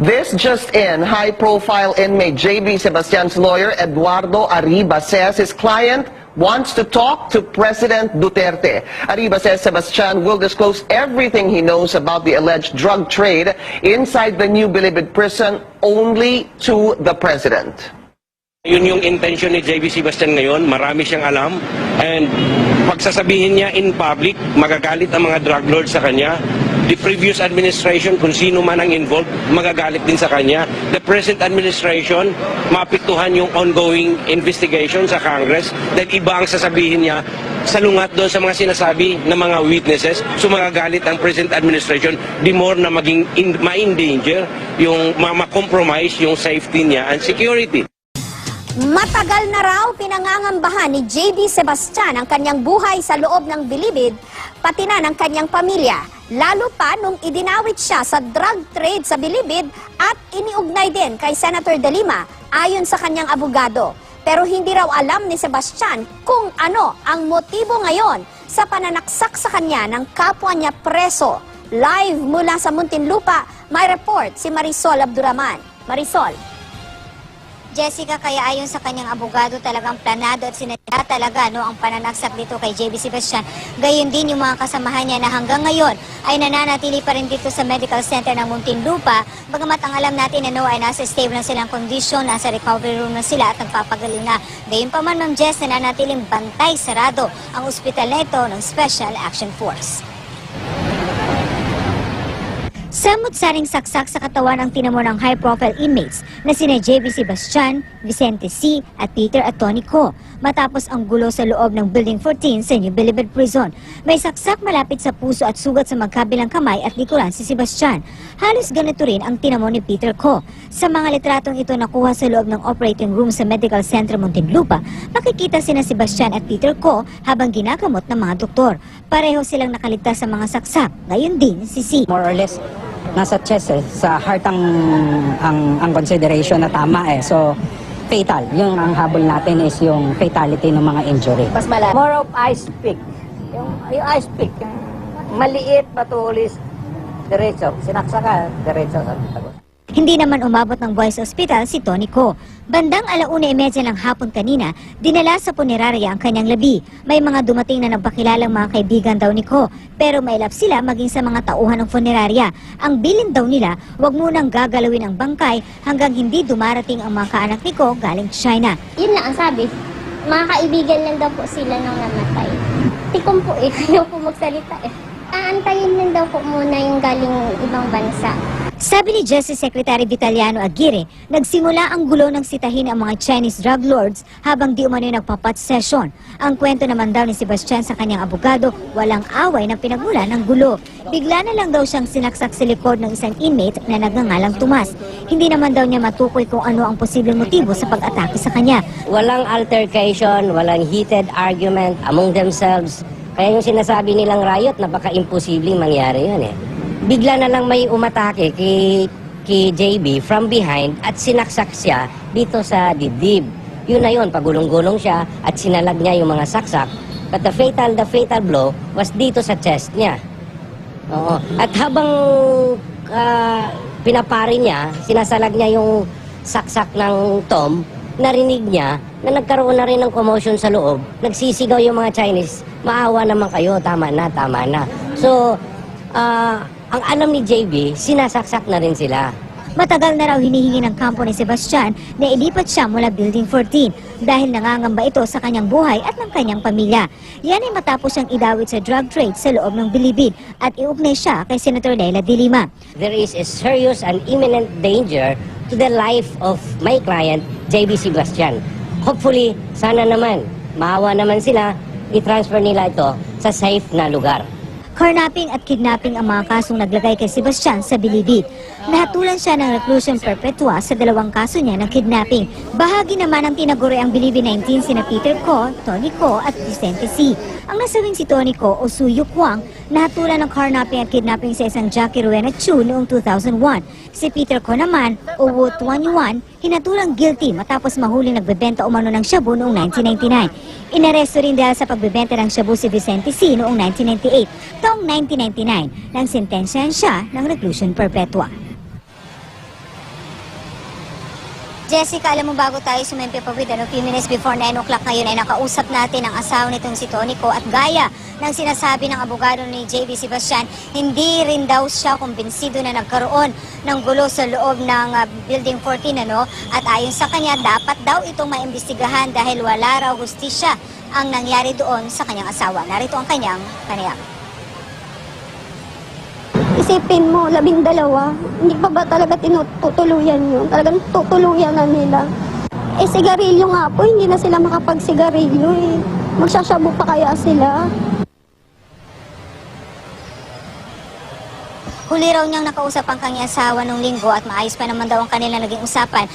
This just in, high-profile inmate J.B. Sebastian's lawyer, Eduardo Arriba, says his client wants to talk to President Duterte. Arriba says Sebastian will disclose everything he knows about the alleged drug trade inside the New Bilibid prison only to the President. Yun yung intention ni J.B. Sebastian ngayon, marami siyang alam, and pagsasabihin niya in public, magagalit ang mga drug lords sa kanya. The previous administration, kung sino man ang involved, magagalit din sa kanya. The present administration, mapiktuhan yung ongoing investigation sa Congress dahil iba ang sasabihin niya salungat doon sa mga sinasabi ng mga witnesses. So magagalit ang present administration, the more na maging ma-endanger, yung ma-compromise yung safety niya and security. Matagal na raw pinangangambahan ni J.B. Sebastian ang kanyang buhay sa loob ng Bilibid, pati na ng kanyang pamilya. Lalo pa nung idinawit siya sa drug trade sa Bilibid at iniugnay din kay Senator De Lima ayon sa kanyang abogado. Pero hindi raw alam ni Sebastian kung ano ang motibo ngayon sa pananaksak sa kanya ng kapwa niya preso. Live mula sa Muntinlupa, may report si Marisol Abduraman. Marisol. Jessica, kaya ayon sa kanyang abogado, talagang planado at sinadya talaga ang pananaksak dito kay J.B. Sebastian. Gayon din yung mga kasamahan niya na hanggang ngayon ay nananatili pa rin dito sa Medical Center ng Muntinlupa. Bagamat ang alam natin na ay nasa stable na silang kondisyon, nasa recovery room na sila at nagpapagaling na. Gayon pa man, Ma'am Jess, nananatiling bantay sarado ang ospital na ito ng Special Action Force. Samot-saring saksak sa katawan ang tinamo ng high-profile inmates na sina J.B. Sebastian, Vicente C. at Peter Atonico matapos ang gulo sa loob ng Building 14 sa New Bilibid Prison. May saksak malapit sa puso at sugat sa magkabilang kamay at likuran si Sebastian. Halos ganito rin ang tinamo ni Peter Co. Sa mga litratong ito nakuha sa loob ng operating room sa Medical Center Muntinlupa, makikita sina Sebastian at Peter Co. habang ginagamot ng mga doktor. Pareho silang nakaligtas sa mga saksak. Ngayon din si C. More or less nasa chest sa heart ang consideration na tama So fatal. Yung ang habol natin is yung fatality ng mga injury. Mas malaki. More of ice pick. Yung ice pick, maliit, matulis, diretso. Sinaksakan, diretso sa tagot. Hindi naman umabot ng buhay sa ospital si Tonico. Bandang 1:30 ng hapon kanina, dinala sa punerarya ang kanyang labi. May mga dumating na nagpakilalang mga kaibigan daw ni Co, pero mailap sila maging sa mga tauhan ng punerarya. Ang bilin daw nila, wag munang gagalawin ang bangkay hanggang hindi dumarating ang mga kaanak ni Co galing China. Yun na ang sabi, mga kaibigan lang daw po sila nang namatay. Tikom po ayaw po magsalita Aantayin lang daw po muna yung galing ibang bansa. Sabi ni Justice Secretary Vitaliano Aguirre, nagsimula ang gulo ng sitahin ang mga Chinese drug lords habang di umano'y nagpapat session. Ang kwento naman daw ni Sebastian sa kanyang abogado, walang away na pinagmulan ng gulo. Bigla na lang daw siyang sinaksak sa likod ng isang inmate na nagngangalang Tomas. Hindi naman daw niya matukoy kung ano ang posibleng motibo sa pag-atake sa kanya. Walang altercation, walang heated argument among themselves. Kaya yung sinasabi nilang riot, napaka-imposibleng mangyari yun Bigla na lang may umatake kay JB from behind at sinaksak siya dito sa dibdib. Yun na yun, pagulong-gulong siya at sinalag niya yung mga saksak. But the fatal blow was dito sa chest niya. Oo. At habang pinapari niya, sinasalag niya yung saksak ng Tom, narinig niya na nagkaroon na rin ng commotion sa loob. Nagsisigaw yung mga Chinese, maawa naman kayo, tama na, tama na. So, ang alam ni JB, sinasaksak na rin sila. Matagal na raw hinihingi ng kampo ni Sebastian na ilipat siya mula Building 14 dahil nangangamba ito sa kanyang buhay at ng kanyang pamilya. Yan ay matapos siyang idawit sa drug trade sa loob ng Bilibid at iugnay siya kay Senator Leila De Lima. There is a serious and imminent danger to the life of my client, J.B. Sebastian. Hopefully, sana naman, maawa naman sila, i-transfer nila ito sa safe na lugar. Carnapping at kidnapping ang mga kasong naglagay kay Sebastian sa Bilibid. Nahatulan siya ng reclusion perpetua sa dalawang kaso niya ng kidnapping. Bahagi naman ng tinaguri ang Bilibid 19 sina Peter Co, Tony Co at Vicente C. Ang nasawing si Tony Co o Suyu Kwang, nahatulan ng carnapping at kidnapping sa isang Jackie Rowena Chu noong 2001. Si Peter Co naman o Wu Tuan Yuan, hinatulang guilty matapos mahuling nagbebenta umano ng shabu noong 1999. Inaresto rin dahil sa pagbebenta ng shabu si Vicente C. noong 1998. Taong 1999, nang sentensyahan siya ng reclusion perpetua. Jessica, alam mo bago tayo sumempe pa with few minutes before 9 o'clock ngayon ay nakausap natin ang asawa nitong si Tonico at gaya ng sinasabi ng abogado ni JB Sebastian, hindi rin daw siya kumbinsido na nagkaroon ng gulo sa loob ng Building 14 at ayon sa kanya dapat daw itong maimbestigahan dahil wala raw hustisya ang nangyari doon sa kanyang asawa. Narito ang kanyang panayam. Isipin mo, 12, hindi pa ba talaga tinutuluyan yun? Talagang tutuluyan na nila. Eh, sigarilyo nga po, hindi na sila makapagsigarilyo eh. Magsasyabu pa kaya sila? Huli raw niyang nakausap ang kanyang asawa nung linggo at maayos pa naman daw ang kanilang naging usapan.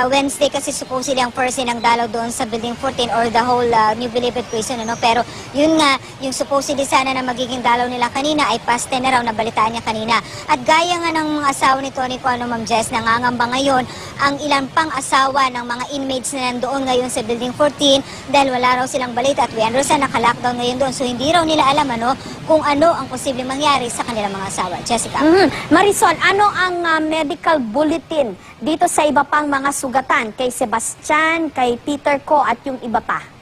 Wednesday kasi supposedly ang first day ng dalaw doon sa Building 14 or the whole New Bilibid prison. Pero yun nga, yung supposedly sana na magiging dalaw nila kanina ay past 10 na raw, nabalitaan niya kanina. At gaya nga ng mga asawa ni Tony Ma'am Jess, nangangamba ngayon ang ilan pang asawa ng mga inmates na nandoon ngayon sa Building 14 dahil wala raw silang balita at we understand naka-lockdown ngayon doon. So hindi raw nila alam kung ano ang posibleng mangyari sa kanilang mga asawa. Jessica. Marisol, ano ang medical bulletin dito sa iba pang mga sugatan kay Sebastian, kay Peter Ko at yung iba pa?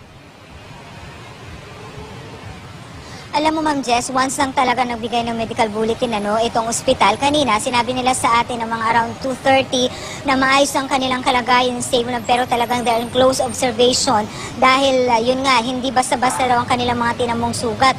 Alam mo Ma'am Jess, once lang talaga nagbigay ng medical bulletin itong ospital. Kanina, sinabi nila sa atin ng mga around 2:30 na maayos ang kanilang kalagayan, stable na, pero talagang they're in close observation dahil yun nga, hindi basta-basta raw ang kanilang mga tinamong sugat.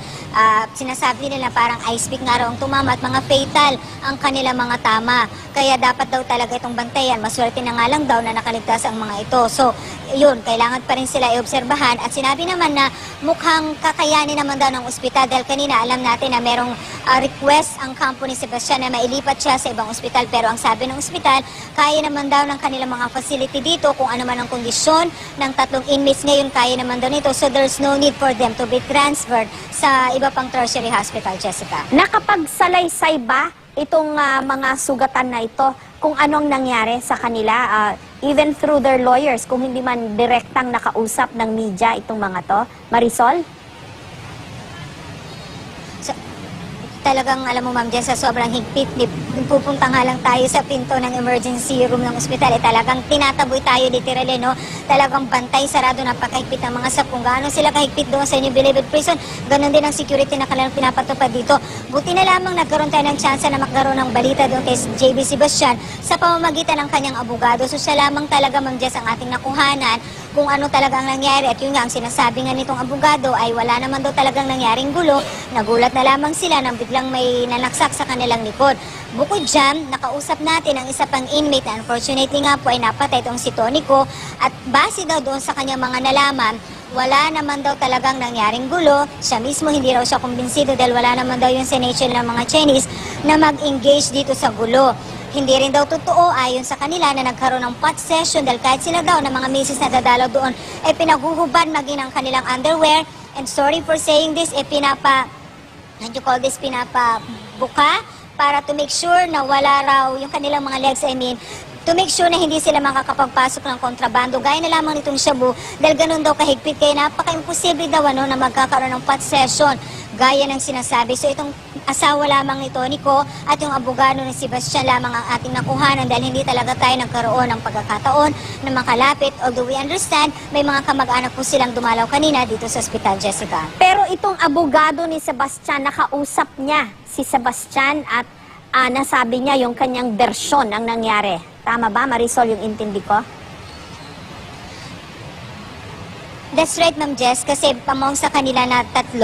Sinasabi nila parang ice pick nga raw ang tumama at mga fatal ang kanilang mga tama. Kaya dapat daw talaga itong bantayan. Maswerte na nga lang daw na nakaligtas ang mga ito. So, yun, kailangan pa rin sila iobserbahan. At sinabi naman na mukhang kakayanin naman daw ng ospital dahil kanina alam natin na merong request ang kampo ni Sebastian na mailipat siya sa ibang ospital. Pero ang sabi ng ospital, kaya naman daw ng kanilang mga facility dito kung ano man ang kondisyon ng 3 inmates ngayon, kaya naman daw nito. So there's no need for them to be transferred sa iba pang tertiary hospital, Jessica. Nakapagsalaysay ba itong mga sugatan na ito kung anong nangyari sa kanila, even through their lawyers, kung hindi man direktang nakausap ng media itong mga to? Marisol? Talagang, alam mo Ma'am Jess, sa sobrang higpit, pupunta nga lang tayo sa pinto ng emergency room ng ospital, talagang tinataboy tayo literally, talagang bantay, sarado, napakahigpit ng mga sapong. Gaano sila kahigpit doon sa New Bilibid Prison, ganun din ang security na kanilang pinapatupad dito. Buti na lamang nagkaroon tayo ng chance na magkaroon ng balita doon kay JB Sebastian sa pamamagitan ng kanyang abogado. So siya lamang talaga Ma'am Jess ang ating nakuhanan kung ano talaga ang nangyari. At yun nga, ang sinasabi nga nitong abogado ay wala naman daw talagang nangyaring gulo. Nagulat na lamang sila nang biglang may nanaksak sa kanilang likod. Bukod dyan, nakausap natin ang isa pang inmate na unfortunately nga po ay napatay itong si Tonico. At base daw doon sa kanyang mga nalaman, wala naman daw talagang nangyaring gulo. Siya mismo hindi raw siya kumbinsido dahil wala naman daw yung sination ng mga Chinese na mag-engage dito sa gulo. Hindi rin daw totoo ayon sa kanila na nagkaroon ng pot session dahil kahit sila daw na mga misis na dadalaw doon ay pinaguhubad maging ang kanilang underwear. And sorry for saying this, pinapabuka para to make sure na wala raw yung kanilang mga legs, to make sure na hindi sila makakapagpasok ng kontrabando. Gaya na lamang nitong shabu dahil ganun daw kahigpit, kaya napaka-imposible daw na magkakaroon ng pot session gaya ng sinasabi. So itong asawa lamang ni Tonico at yung abogado ni Sebastian lamang ang ating nakuhanan dahil hindi talaga tayo nagkaroon ng pagkakataon na makalapit. Although we understand, may mga kamag-anak po silang dumalaw kanina dito sa ospital, Jessica. Pero itong abogado ni Sebastian, nakausap niya si Sebastian at nasabi niya yung kanyang bersyon ng nangyari. Tama ba, Marisol, yung intindi ko? That's right, Ma'am Jess, kasi among sa kanila na 3,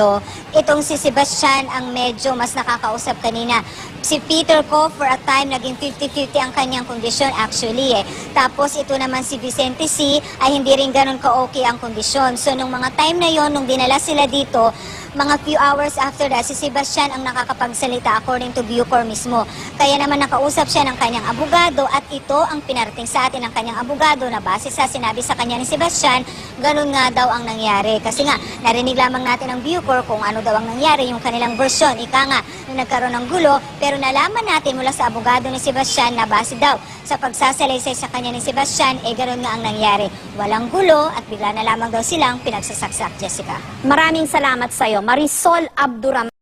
itong si Sebastian ang medyo mas nakakausap kanina. Si Peter Ko, for a time, naging 50-50 ang kanyang kondisyon actually. Tapos ito naman si Vicente C, ay hindi rin ganun ka-okay ang kondisyon. So nung mga time na yon, nung dinala sila dito, Mga few hours after that, si Sebastian ang nakakapagsalita according to Bucor mismo. Kaya naman nakausap siya ng kanyang abogado at ito ang pinarating sa atin ng kanyang abogado na base sa sinabi sa kanya ni Sebastian, ganun nga daw ang nangyari. Kasi nga, narinig lamang natin ng Bucor kung ano daw ang nangyari, yung kanilang version. Ika nga, nung nagkaroon ng gulo, pero nalaman natin mula sa abogado ni Sebastian na base daw sa pagsasalaysay sa kanya ni Sebastian, ganun nga ang nangyari. Walang gulo at bigla na lamang daw silang pinagsasaksak, Jessica. Maraming salamat sa iyo, Marisol Abdurrahman.